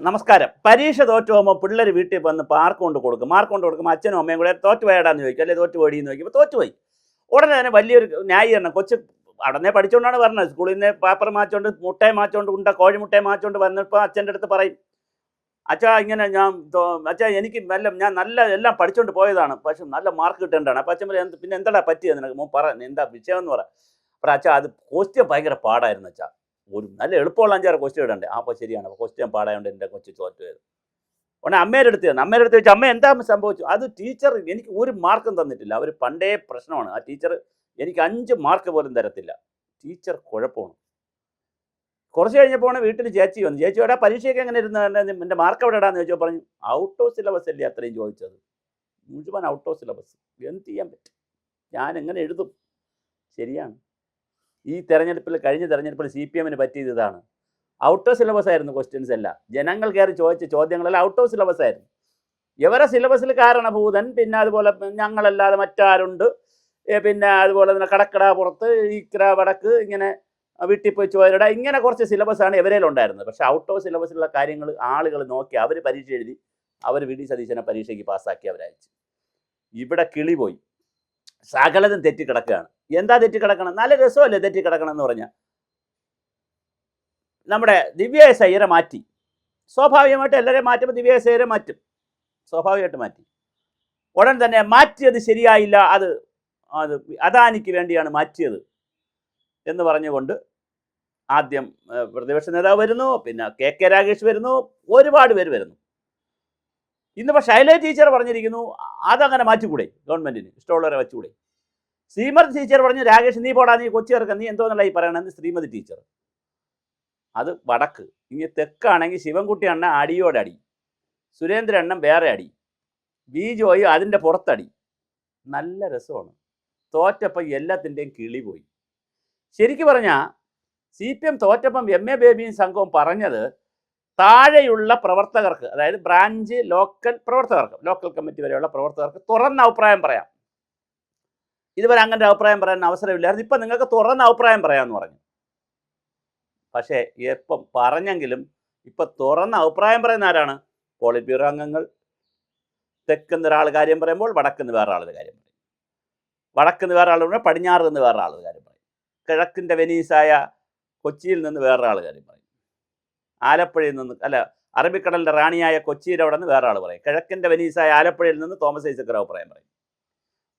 നമസ്കാരം. പരീക്ഷ തോറ്റു പോകുമ്പോൾ പിള്ളേർ വീട്ടിൽ വന്ന് മാർക്ക് കൊണ്ട് കൊടുക്കുമ്പോൾ അച്ഛനും അമ്മയും കൂടെ തോറ്റു പോയാടാന്ന് ചോദിക്കും, അല്ലെങ്കിൽ തോറ്റു പോടിയെന്ന് ചോദിക്കുമ്പോൾ തോറ്റുപോയി. ഉടനെ തന്നെ വലിയൊരു ന്യായീകരണം. കൊച്ച് അവിടെ പഠിച്ചുകൊണ്ടാണ് പറഞ്ഞത്. സ്കൂളിൽ നിന്ന് പേപ്പർ മാച്ചുകൊണ്ട് മുട്ടയെ മാച്ചുകൊണ്ട് കോഴിമുട്ടയെ മാച്ചുകൊണ്ട് വന്നപ്പോൾ അച്ഛൻ്റെ അടുത്ത് പറയും, അച്ഛാ ഇങ്ങനെ അച്ഛാ എനിക്ക് ഞാൻ നല്ല എല്ലാം പഠിച്ചുകൊണ്ട് പോയതാണ്, പക്ഷെ നല്ല മാർക്ക് കിട്ടേണ്ടതാണ്. അപ്പം അച്ഛൻ പറയും, പിന്നെ എന്താ പറ്റിയത് നിനക്ക് പറ, എന്താ വിഷയം എന്ന് പറ അച്ഛാ. അത് ക്വസ്റ്റ്യൻ ഭയങ്കര പാടായിരുന്നു അച്ഛാ, ഒരു നല്ല എളുപ്പമുള്ള 5-6 ക്വസ്റ്റ്യൻ ഇടണ്ടേ. അപ്പോൾ ശരിയാണ്, ക്വസ്റ്റ്യൻ പാടായതുകൊണ്ട് എൻ്റെ കൊച്ചു തോറ്റു പോയത്. ഉടനെ അമ്മയുടെ അടുത്ത് വെച്ച് അമ്മ എന്താ സംഭവിച്ചു? അത് ടീച്ചർ എനിക്ക് ഒരു മാർക്കും തന്നിട്ടില്ല. അവർ പണ്ടേ പ്രശ്നമാണ്. ആ ടീച്ചർ എനിക്ക് 5 മാർക്ക് പോലും തരത്തില്ല. ടീച്ചർ കുഴപ്പമാണ്. കുറച്ച് കഴിഞ്ഞപ്പോൾ വീട്ടിൽ ചേച്ചി വന്നു. ചേച്ചിയോടെ പരീക്ഷയൊക്കെ എങ്ങനെ ഇരുന്ന് എൻ്റെ മാർക്ക് എവിടെ ഇടാന്ന് ചോദിച്ചപ്പോൾ പറഞ്ഞു, ഔട്ട് ഓഫ് സിലബസ് അല്ലേ അത്രയും ചോദിച്ചത്, മുഴുവൻ ഔട്ട് ഓഫ് സിലബസ്. എന്ത് ചെയ്യാൻ പറ്റും, ഞാൻ എങ്ങനെ എഴുതും? ശരിയാണ്. ഈ കഴിഞ്ഞ തെരഞ്ഞെടുപ്പിൽ CPM പറ്റിയത് ഇതാണ്. ഔട്ട് ഓഫ് സിലബസ് ആയിരുന്നു ക്വസ്റ്റ്യൻസ് എല്ലാം. ജനങ്ങൾ കയറി ചോദിച്ച ചോദ്യങ്ങളെല്ലാം ഔട്ട് ഓഫ് സിലബസ് ആയിരുന്നു. ഇവരെ സിലബസിൽ കാരണഭൂതൻ, പിന്നെ അതുപോലെ ഞങ്ങളല്ലാതെ മറ്റാരുണ്ട്, പിന്നെ അതുപോലെ തന്നെ കടക്കട പുറത്ത്, ഈക്ര വടക്ക്, ഇങ്ങനെ വീട്ടിൽ പോയി ചോദിച്ചിട, ഇങ്ങനെ കുറച്ച് സിലബസാണ് ഇവരേലുണ്ടായിരുന്നത്. പക്ഷേ ഔട്ട് ഓഫ് സിലബസിലുള്ള കാര്യങ്ങൾ ആളുകൾ നോക്കി അവർ പരീക്ഷ എഴുതി, അവർ VD സതീശനെ പരീക്ഷയ്ക്ക് പാസ്സാക്കി അവരയച്ചു. ഇവിടെ കിളി പോയി, സകലതും തെറ്റിക്കിടക്കുകയാണ്. എന്താ തെറ്റിക്കിടക്കണം? നല്ല രസമല്ലേ തെറ്റിക്കിടക്കണം എന്ന് പറഞ്ഞാൽ. നമ്മുടെ ദിവ്യ എസ് അയ്യരെ മാറ്റി. സ്വാഭാവികമായിട്ട് എല്ലാവരെയും മാറ്റുമ്പോൾ ദിവ്യ എസ് അയ്യരെ മാറ്റും, സ്വാഭാവികമായിട്ട് മാറ്റി. ഉടൻ തന്നെ മാറ്റിയത് ശരിയായില്ല, അത് അദാനിക്ക് വേണ്ടിയാണ് മാറ്റിയത് എന്ന് പറഞ്ഞുകൊണ്ട് ആദ്യം പ്രതിപക്ഷ നേതാവ് വരുന്നു, പിന്നെ KK രാഗേഷ് വരുന്നു, ഒരുപാട് പേര് വരുന്നു. ഇന്നിപ്പോൾ ശൈലജ ടീച്ചർ പറഞ്ഞിരിക്കുന്നു അതങ്ങനെ മാറ്റിക്കൂടെ, ഗവൺമെൻറ്റിന് ഇഷ്ടമുള്ളവരെ വെച്ചുകൂടെ. ശ്രീമതി ടീച്ചർ പറഞ്ഞു, രാകേഷ് നീ പോടാ, നീ കൊച്ചി ഇറക്കാം, നീ എന്തോന്നല്ല ഈ പറയണമെന്ന് ശ്രീമതി ടീച്ചർ. അത് വടക്ക്. ഇനി തെക്കാണെങ്കിൽ ശിവൻകുട്ടി അണ്ണ അടിയോടടി, സുരേന്ദ്രൻ അണ്ണൻ വേറെ അടി, ജോയി അതിൻ്റെ പുറത്തടി. നല്ല രസമാണ്. തോറ്റപ്പം എല്ലാത്തിൻ്റെയും കിളി പോയി. ശരിക്കും പറഞ്ഞാൽ CPM തോറ്റപ്പം MA ബേബിയും സംഘവും പറഞ്ഞത് താഴെയുള്ള പ്രവർത്തകർക്ക്, അതായത് ബ്രാഞ്ച് ലോക്കൽ പ്രവർത്തകർക്ക്, ലോക്കൽ കമ്മിറ്റി വരെയുള്ള പ്രവർത്തകർക്ക് തുറന്ന അഭിപ്രായം പറയാം. ഇതുവരെ അങ്ങനെ ഒരു അഭിപ്രായം പറയാൻ അവസരമില്ലായിരുന്നു. ഇപ്പം നിങ്ങൾക്ക് തുറന്ന അഭിപ്രായം പറയാമെന്ന് പറഞ്ഞു. പക്ഷേ എപ്പം പറഞ്ഞെങ്കിലും ഇപ്പം തുറന്ന അഭിപ്രായം പറയുന്ന ആരാണ്? പോളിറ്റ് ബ്യൂറോ അംഗങ്ങൾ. തെക്കുന്ന് ഒരാൾ കാര്യം പറയുമ്പോൾ വടക്കുന്ന് വേറെ ആളുടെ കാര്യം പറയും, വടക്കുന്ന് വേറെ ആൾ പറയുമ്പോൾ പടിഞ്ഞാറ് നിന്ന് വേറെ ആളുടെ കാര്യം പറയും, കിഴക്കിൻ്റെ വെനീസായ കൊച്ചിയിൽ നിന്ന് വേറെ ആൾ കാര്യം പറയും, ആലപ്പുഴയിൽ നിന്ന് അറബിക്കടലിൻ്റെ റാണിയായ കൊച്ചിയുടെ അവിടെ നിന്ന് വേറെ ആൾ പറയും, കിഴക്കിൻ്റെ വെനീസായ ആലപ്പുഴയിൽ നിന്ന് തോമസ് ഐസക് അഭിപ്രായം പറയും.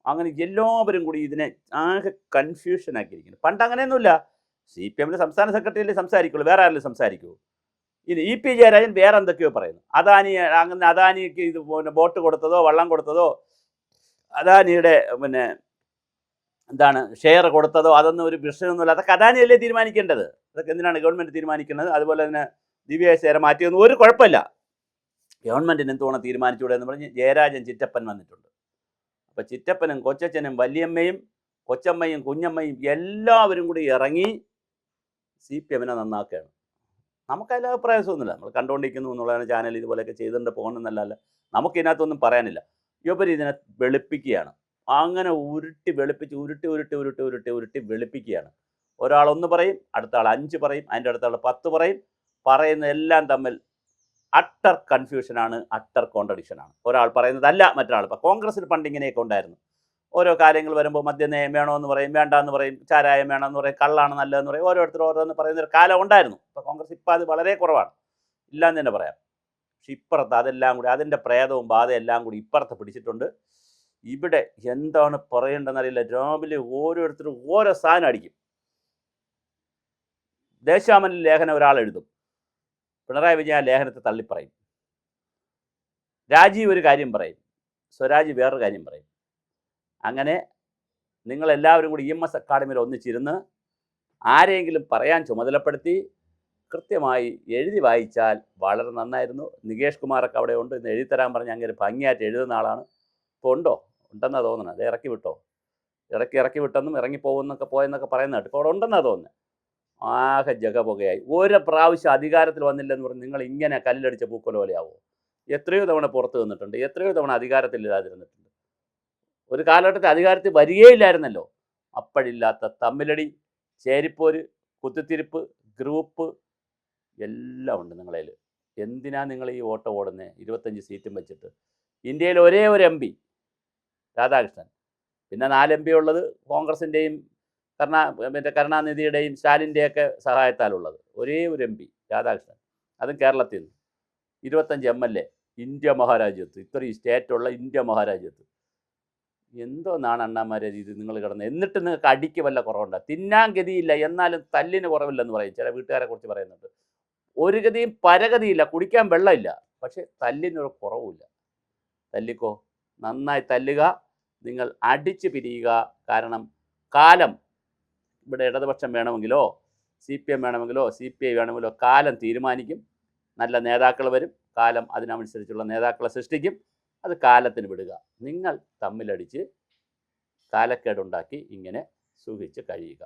അങ്ങനെ എല്ലാവരും കൂടി ഇതിനെ ആകെ കൺഫ്യൂഷൻ ആക്കിയിരിക്കുന്നു. പണ്ട് അങ്ങനെയൊന്നുമില്ല. CPM സംസ്ഥാന സെക്രട്ടറിയല്ലേ സംസാരിക്കുള്ളൂ, വേറെ ആരെങ്കിലും സംസാരിക്കുമോ? ഇത് EP ജയരാജൻ വേറെ എന്തൊക്കെയോ പറയുന്നു. അദാനിക്ക് ഇത് ബോട്ട് കൊടുത്തതോ വള്ളം കൊടുത്തതോ, അദാനിയുടെ എന്താണ് ഷെയർ കൊടുത്തതോ, അതൊന്നും ഒരു വിഷയമൊന്നുമില്ല. അതൊക്കെ അദാനിയല്ലേ തീരുമാനിക്കേണ്ടത്. അതൊക്കെ എന്തിനാണ് ഗവൺമെൻറ് തീരുമാനിക്കുന്നത്? അതുപോലെ തന്നെ ദിവ്യ എസ് മാറ്റിയൊന്നും ഒരു കുഴപ്പമില്ല, ഗവൺമെൻറ്റിന് എന്തുവേണം തീരുമാനിച്ചുകൂടെ എന്ന് പറഞ്ഞ് ജയരാജൻ ചിറ്റപ്പൻ വന്നിട്ടുണ്ട്. അപ്പോൾ ചിറ്റപ്പനും കൊച്ചച്ഛനും വല്യമ്മയും കൊച്ചമ്മയും കുഞ്ഞമ്മയും എല്ലാവരും കൂടി ഇറങ്ങി CPM നന്നാക്കുകയാണ്. നമുക്കതിൽ അഭിപ്രായമൊന്നുമില്ല, നമ്മൾ കണ്ടുകൊണ്ടിരിക്കുന്നു എന്നുള്ളതാണ്. ചാനൽ ഇതുപോലെയൊക്കെ ചെയ്തുകൊണ്ട് പോകുന്നതല്ല, നമുക്കിതിനകത്തൊന്നും പറയാനില്ല. ഇവർ ഇതിനെ വെളുപ്പിക്കുകയാണ്. അങ്ങനെ ഉരുട്ടി വെളുപ്പിക്കുകയാണ്. ഒരാൾ 1 പറയും, അടുത്ത ആൾ 5 പറയും, അതിൻ്റെ അടുത്ത ആൾ 10 പറയും. പറയുന്ന എല്ലാം തമ്മിൽ അട്ടർ കൺഫ്യൂഷനാണ്, അട്ടർ കോൺട്രഡിക്ഷനാണ്. ഒരാൾ പറയുന്നതല്ല മറ്റൊരാൾ. ഇപ്പോൾ കോൺഗ്രസ്സിൽ പണ്ട് ഇങ്ങനെയൊക്കെ ഉണ്ടായിരുന്നു. ഓരോ കാര്യങ്ങൾ വരുമ്പോൾ മദ്യം വേണമെന്ന് പറയും, വേണ്ടാന്ന് പറയും, ചാരായം വേണമെന്ന് പറയും, കള്ളാണ് നല്ലതെന്ന് പറയും, ഓരോരുത്തർ ഓരോന്ന് പറയുന്നൊരു കാലം ഉണ്ടായിരുന്നു. ഇപ്പോൾ കോൺഗ്രസ് ഇപ്പം അത് വളരെ കുറവാണ്, ഇല്ലാന്ന് തന്നെ പറയാം. പക്ഷെ ഇപ്പുറത്ത് അതെല്ലാം കൂടി, അതിൻ്റെ പ്രേതവും ബാധയും എല്ലാം കൂടി ഇപ്പുറത്ത് പിടിച്ചിട്ടുണ്ട്. ഇവിടെ എന്താണ് പറയേണ്ടതെന്നറിയില്ല. രാവിലെ ഓരോരുത്തരും ഓരോ സാധനം അടിക്കും. ദേശാമനിൽ ലേഖനം ഒരാൾ എഴുതും, പിണറായി വിജയൻ ലേഖനത്തെ തള്ളിപ്പറയും. രാജീവ് ഒരു കാര്യം പറയും, സ്വരാജ് വേറൊരു കാര്യം പറയും. അങ്ങനെ നിങ്ങളെല്ലാവരും കൂടി EMS അക്കാഡമിയിൽ ഒന്നിച്ചിരുന്ന് ആരെങ്കിലും പറയാൻ ചുമതലപ്പെടുത്തി കൃത്യമായി എഴുതി വായിച്ചാൽ വളരെ നന്നായിരുന്നു. നികേഷ് കുമാറൊക്കെ അവിടെ ഉണ്ട്, ഇന്ന് എഴുതിത്തരാൻ പറഞ്ഞ് അങ്ങനെ ഭംഗിയായിട്ട് എഴുതുന്ന ആളാണ്. ഇപ്പോൾ ഉണ്ടെന്നാണ് തോന്നുന്നത്. അത് ഇറക്കി വിട്ടെന്നും ഇറങ്ങിപ്പോകുന്നൊക്കെ പോയെന്നൊക്കെ പറയുന്ന കേട്ടോ. ഇപ്പോൾ അവിടെ ഉണ്ടെന്നാണ് തോന്നുന്നത്. ആകെ ജഗപുകയായി. ഒരു പ്രാവശ്യം അധികാരത്തിൽ വന്നില്ലെന്ന് പറഞ്ഞ് നിങ്ങൾ ഇങ്ങനെ കല്ലടിച്ച പൂക്കൊല പോലെയാവോ? എത്രയോ തവണ പുറത്ത് വന്നിട്ടുണ്ട്, എത്രയോ തവണ അധികാരത്തിലില്ലാതിരുന്നിട്ടുണ്ട്. ഒരു കാലഘട്ടത്തിൽ അധികാരത്തിൽ വരികയില്ലായിരുന്നല്ലോ. അപ്പോഴില്ലാത്ത തമ്മിലടി, ചേരിപ്പോര്, കുത്തിത്തിരിപ്പ്, ഗ്രൂപ്പ് എല്ലാം ഉണ്ട് നിങ്ങളതിൽ. എന്തിനാ നിങ്ങൾ ഈ ഓട്ടം ഓടുന്നത്? 25 സീറ്റും വെച്ചിട്ട്. ഇന്ത്യയിൽ ഒരേ ഒരു എം പി രാധാകൃഷ്ണൻ, പിന്നെ 4 MP ഉള്ളത് കോൺഗ്രസിൻ്റെയും കരുണാനിധിയുടെയും സ്റ്റാലിൻ്റെയൊക്കെ സഹായത്താലുള്ളത്. ഒരേ ഒരു MP രാധാകൃഷ്ണൻ, അതും കേരളത്തിൽ നിന്ന്. 25 MLA ഇന്ത്യ മഹാരാജ്യത്ത്, ഇത്രയും സ്റ്റേറ്റുള്ള ഇന്ത്യ മഹാരാജ്യത്ത്. എന്തോന്നാണ് അണ്ണാമാരെ ഇത് നിങ്ങൾ കിടന്ന്? എന്നിട്ട് നിങ്ങൾക്ക് അടിക്ക് വല്ല കുറവുണ്ടോ? തിന്നാൻ ഗതിയില്ല, എന്നാലും തല്ലിന് കുറവില്ലെന്ന് പറയും. ചില വീട്ടുകാരെ കുറിച്ച് പറയുന്നുണ്ട്. ഒരു ഗതിയും പരഗതിയില്ല, കുടിക്കാൻ വെള്ളമില്ല, പക്ഷെ തല്ലിനൊരു കുറവുമില്ല. തല്ലിക്കോ, നന്നായി തല്ലുക, നിങ്ങൾ അടിച്ച് പിരിയുക. കാരണം കാലം ഇവിടെ ഇടതുപക്ഷം വേണമെങ്കിലോ CPM വേണമെങ്കിലോ CPI വേണമെങ്കിലോ കാലം തീരുമാനിക്കും. നല്ല നേതാക്കൾ വരും, കാലം അതിനനുസരിച്ചുള്ള നേതാക്കളെ സൃഷ്ടിക്കും. അത് കാലത്തിന് വിടുക. നിങ്ങൾ തമ്മിലടിച്ച് കാലക്കേടുണ്ടാക്കി ഇങ്ങനെ സുഖിച്ച് കഴിയുക.